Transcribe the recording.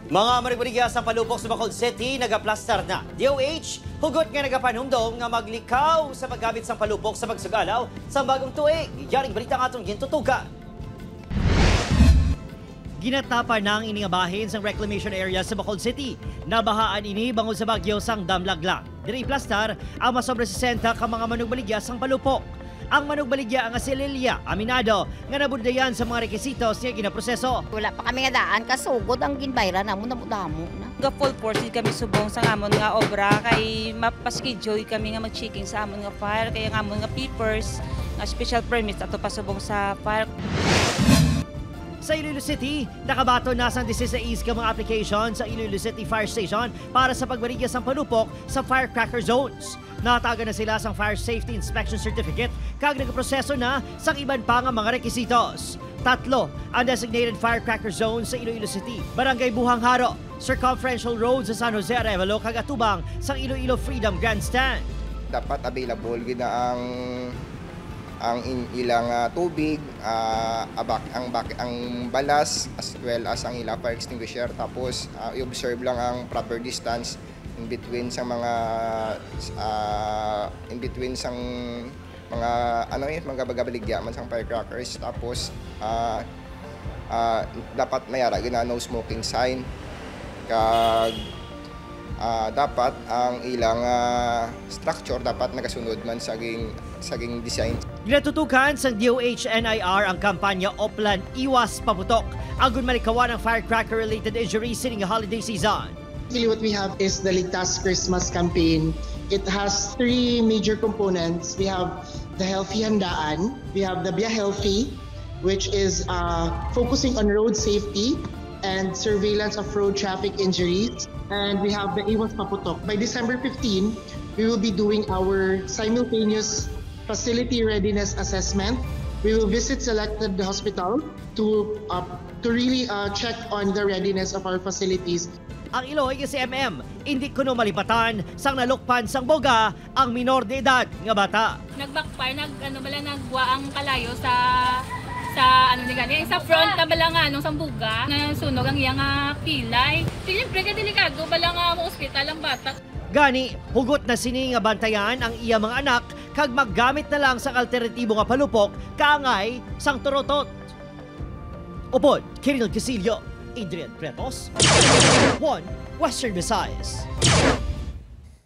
Mga marigbarigya sa palupok sa Bacolod City, nagaplastar na. DOH, hugot nga nagapanumdom nga maglikaw sa paggamit sa palupok sa pagsugalaw sa bagong tuig. Yaring balita nga itong gintutugan. Ginatapar na ang iningabahin sa reclamation area sa Bacolod City. Nabahaan ini bangod sa bagyo sang damlaglang. Diri plastar ang masobra 60 ka mga manugbaligya sang palupok. Ang manugbaligya ang si Lilia Aminado nga nabundayan sa mga rekisitos niya ginaproseso. Wala pa kami nga daan, kasugod ang ginbayra namo damo na. Nga full force kami subong sa amon nga obra kay mapaskidyoy kami nga mag-checking sa amon nga fire kaya nga amon nga papers nga special permits ato pasubong sa fire. Sa Iloilo City, nakabato na sa 16 ka mga application sa Iloilo City Fire Station para sa pagbarigya sa palupok sa firecracker zones. Nataga na sila sa Fire Safety Inspection Certificate kag nagproseso na sa iban pa nga mga rekisitos. 3 ang designated firecracker zones sa Iloilo City, Barangay Buhang Haro, Circumferential Road sa San Jose Arevalo kag atubang sa Iloilo Freedom Grandstand. Dapat available gina ang ilang tubig, ang balas as well as ang ilang fire extinguisher, tapos i-observe lang ang proper distance in between sa mga mga bagabaligya man sang firecrackers, tapos dapat mayara gina no smoking sign kag dapat ang ilang structure dapat nagasunod man saging design. Ginatutukan sa DOH-NIR ang kampanya Oplan Iwas Paputok agon malikawan ang firecracker-related injuries sining holiday season. Really what we have is the Ligtas Christmas campaign. It has 3 major components. We have the Healthy Handaan, we have the Bia Healthy, which is focusing on road safety and surveillance of road traffic injuries. And we have the Iwas Paputok. By December 15, we will be doing our simultaneous facility readiness assessment. We will visit selected hospital to really check on the readiness of our facilities. Ang Iloy si MM, hindi kuno malipatan sang nalukpan sang boga ang minor de edad nga bata. Nag-backfire, nagwa ang kalayo sa sa front na bala nga nung sambuga na sunog ang iyang pilay. Siyempre ka delikado bala nga mo ospital ang bata. Gani, hugot na sini nga bantayan ang iya mga anak kag maggamit na lang sa alternatibo nga palupok kaangay sang turotot. Upod, Kiril Casillo, Adrian Pretos, 1 Western Visayas.